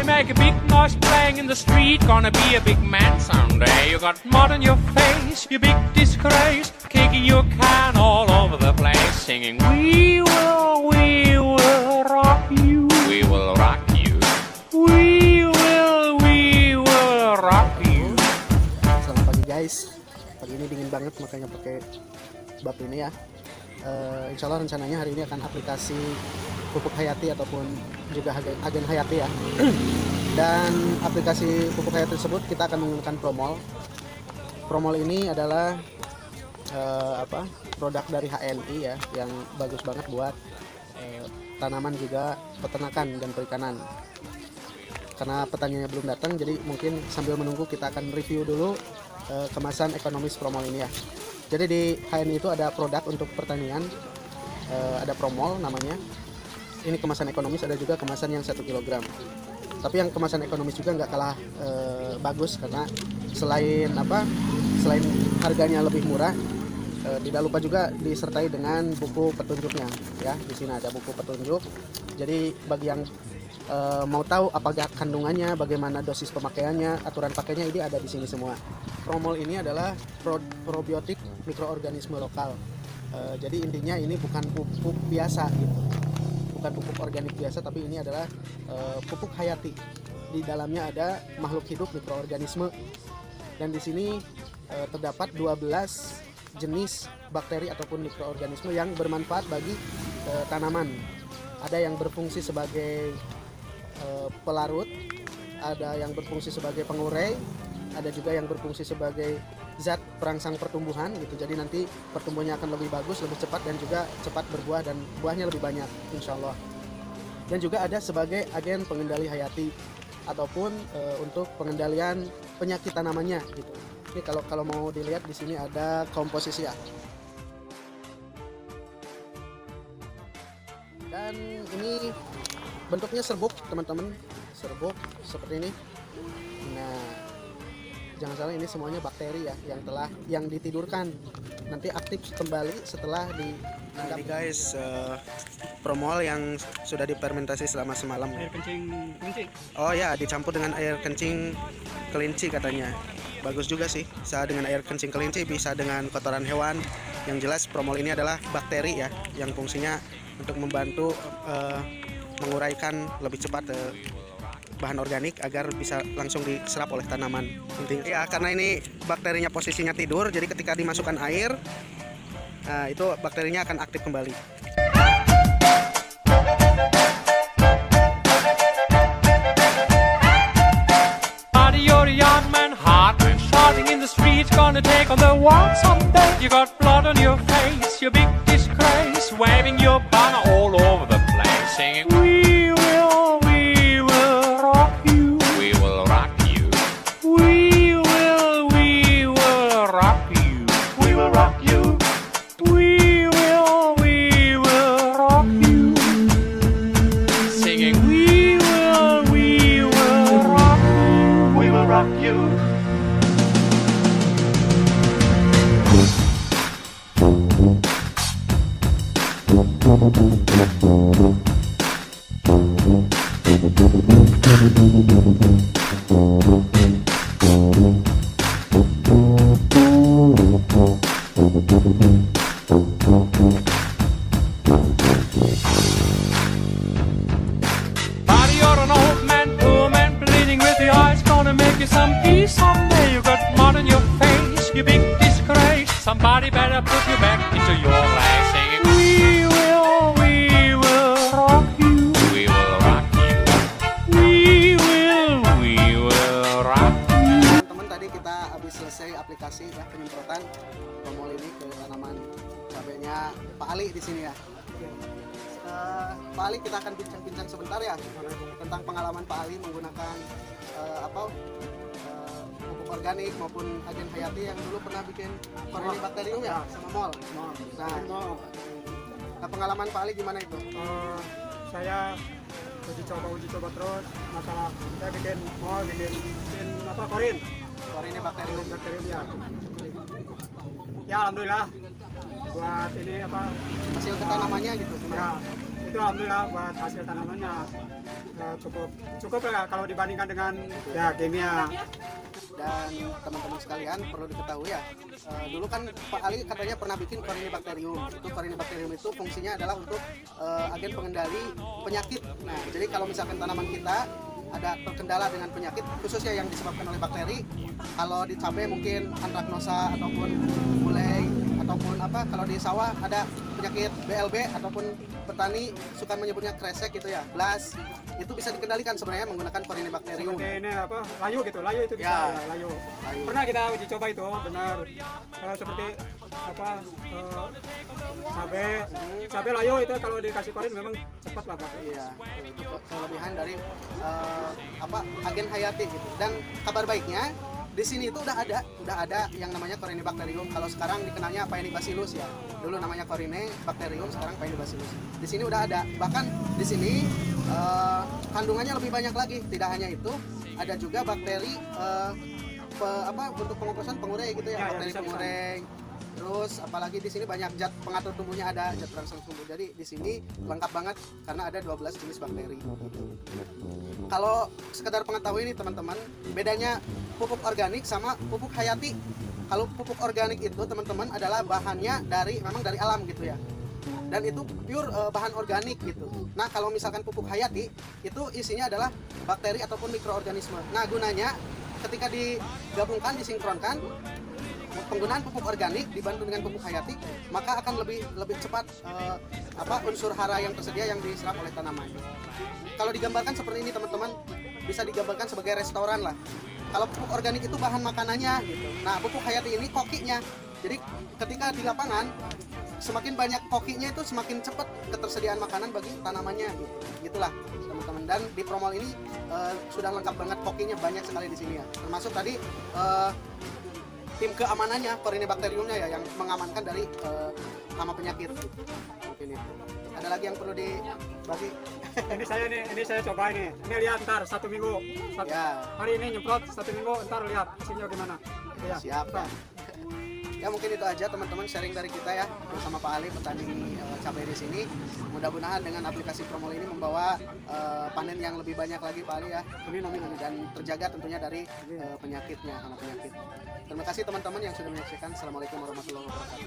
Make a big noise playing in the street, gonna be a big man someday. You got mud on your face, you big disgrace, kicking your can all over the place, singing we will rock you, we will rock you, we will rock you. Selamat pagi guys, pagi ini dingin banget makanya pakai bab ini ya. Insya Allah rencananya hari ini akan aplikasi pupuk hayati ataupun juga agen hayati ya. Dan aplikasi pupuk hayati tersebut kita akan menggunakan Promol. Promol ini adalah produk dari HNI ya, yang bagus banget buat tanaman juga peternakan dan perikanan. Karena petaninya belum datang, jadi mungkin sambil menunggu kita akan review dulu kemasan ekonomis Promol ini ya. Jadi di HNI itu ada produk untuk pertanian, ada Promol namanya. Ini kemasan ekonomis, ada juga kemasan yang 1 kg. Tapi yang kemasan ekonomis juga nggak kalah bagus, karena selain harganya lebih murah, tidak lupa juga disertai dengan buku petunjuknya ya. Di sini ada buku petunjuk. Jadi bagi yang mau tahu apa kandungannya, bagaimana dosis pemakaiannya, aturan pakainya, ini ada di sini semua. Promol ini adalah probiotik mikroorganisme lokal. Jadi intinya ini bukan pupuk biasa gitu. Bukan pupuk organik biasa, tapi ini adalah pupuk hayati. Di dalamnya ada makhluk hidup mikroorganisme. Dan di sini terdapat 12 jenis bakteri ataupun mikroorganisme yang bermanfaat bagi tanaman. Ada yang berfungsi sebagai pelarut, ada yang berfungsi sebagai pengurai, ada juga yang berfungsi sebagai zat perangsang pertumbuhan gitu. Jadi nanti pertumbuhannya akan lebih bagus, lebih cepat, dan juga cepat berbuah dan buahnya lebih banyak insya Allah. Dan juga ada sebagai agen pengendali hayati ataupun untuk pengendalian penyakit tanamannya gitu. Ini kalau mau dilihat di sini ada komposisi ya. Dan ini bentuknya serbuk teman-teman, serbuk seperti ini. Nah, jangan salah, ini semuanya bakteri ya yang ditidurkan, nanti aktif kembali setelah ini guys, Promol yang sudah difermentasi selama semalam. Air kencing kelinci. Oh ya, dicampur dengan air kencing kelinci katanya. Bagus juga sih, bisa dengan air kencing kelinci, bisa dengan kotoran hewan. Yang jelas Promol ini adalah bakteri ya, yang fungsinya untuk membantu menguraikan lebih cepat bahan organik agar bisa langsung diserap oleh tanaman. Ya, karena ini bakterinya posisinya tidur, jadi ketika dimasukkan air, itu bakterinya akan aktif kembali. You're a young man, hot man, shouting in the streets, gonna take on the world someday. You got blood on your face, your big disgrace, waving your banner all over the place, singing we will rock you, we will rock you, we will rock you, we will rock you, we will rock you, singing we will rock you, we will rock you. Somebody better put you back into your life, singing we will rock you, we will rock you, we will rock you. Teman-teman, tadi kita habis selesai aplikasi ya, penyemprotan Promol ini ke tanaman cabenya Pak Ali di sini ya. Pak Ali, kita akan bincang-bincang sebentar ya tentang pengalaman Pak Ali menggunakan pupuk organik maupun agen hayati yang dulu pernah bikin koloni bakterium ya sama mol. Nah, pengalaman Pak Ali gimana itu? Saya uji coba terus masalah saya bikin mol, bikin korin Corynebacterium. Bakterium ya. Ya alhamdulillah buat ini apa Hasil tanamannya gitu. ya itu alhamdulillah buat hasil tanamannya cukup lah kalau dibandingkan dengan ya kimia. Dan teman-teman sekalian perlu diketahui ya, dulu kan Pak Ali katanya pernah bikin Corynebacterium. Itu Corynebacterium itu fungsinya adalah untuk agen pengendali penyakit. Nah, jadi kalau misalkan tanaman kita ada terkendala dengan penyakit khususnya yang disebabkan oleh bakteri, kalau di cabai mungkin antraknosa ataupun mulai ataupun apa, kalau di sawah ada penyakit BLB ataupun petani suka menyebutnya kresek gitu ya, blas, itu bisa dikendalikan sebenarnya menggunakan Corynebacterium. Seperti ini apa layu gitu, layu itu bisa Ya. ya, layu. Pernah kita uji coba itu benar. Seperti apa cabai layu itu kalau dikasih korin memang cepat lah Pak. Iya, itu kelebihan dari apa agen hayati gitu. Dan kabar baiknya di sini itu udah ada yang namanya Corynebacterium. Kalau sekarang dikenalnya Paenibacillus ya. Dulu namanya Corynebacterium, sekarang Paenibacillus. Di sini udah ada. Bahkan di sini kandungannya lebih banyak lagi. Tidak hanya itu, ada juga bakteri untuk pengoplosan pengureng gitu ya, Ya, bakteri bisa. pengureng. Terus apalagi di sini banyak zat pengatur tumbuhnya, ada zat perangsang tumbuh. Jadi di sini lengkap banget karena ada 12 jenis bakteri. Kalau sekedar pengetahuan ini teman-teman, bedanya pupuk organik sama pupuk hayati. Kalau pupuk organik itu teman-teman adalah bahannya memang dari alam gitu ya. Dan itu pure bahan organik gitu. Nah, kalau misalkan pupuk hayati itu isinya adalah bakteri ataupun mikroorganisme. Nah, gunanya ketika digabungkan, disinkronkan, penggunaan pupuk organik dibantu dengan pupuk hayati, maka akan lebih cepat unsur hara yang tersedia yang diserap oleh tanaman. Kalau digambarkan seperti ini teman-teman, bisa digambarkan sebagai restoran lah. Kalau pupuk organik itu bahan makanannya gitu. Nah, pupuk hayati ini kokinya. Jadi ketika di lapangan semakin banyak kokinya itu semakin cepat ketersediaan makanan bagi tanamannya gitu. Gitulah teman-teman. Dan di Promol ini sudah lengkap banget, kokinya banyak sekali di sini ya. Termasuk tadi tim keamanannya, Corynebacteriumnya ya, yang mengamankan dari hama penyakit. Mungkin itu. Ada lagi yang perlu dibagi? Ini saya coba ini lihat ntar 1 minggu. Ya. Hari ini nyemprot 1 minggu, ntar lihat hasilnya gimana. Ya. Siap ya. Ya mungkin itu aja teman-teman sharing dari kita ya bersama Pak Ali, petani cabai di sini. Mudah-mudahan dengan aplikasi Promol ini membawa panen yang lebih banyak lagi Pak Ali ya. Amin. Dan terjaga tentunya dari penyakitnya, hama penyakit. Terima kasih teman-teman yang sudah menyaksikan. Assalamualaikum warahmatullahi wabarakatuh.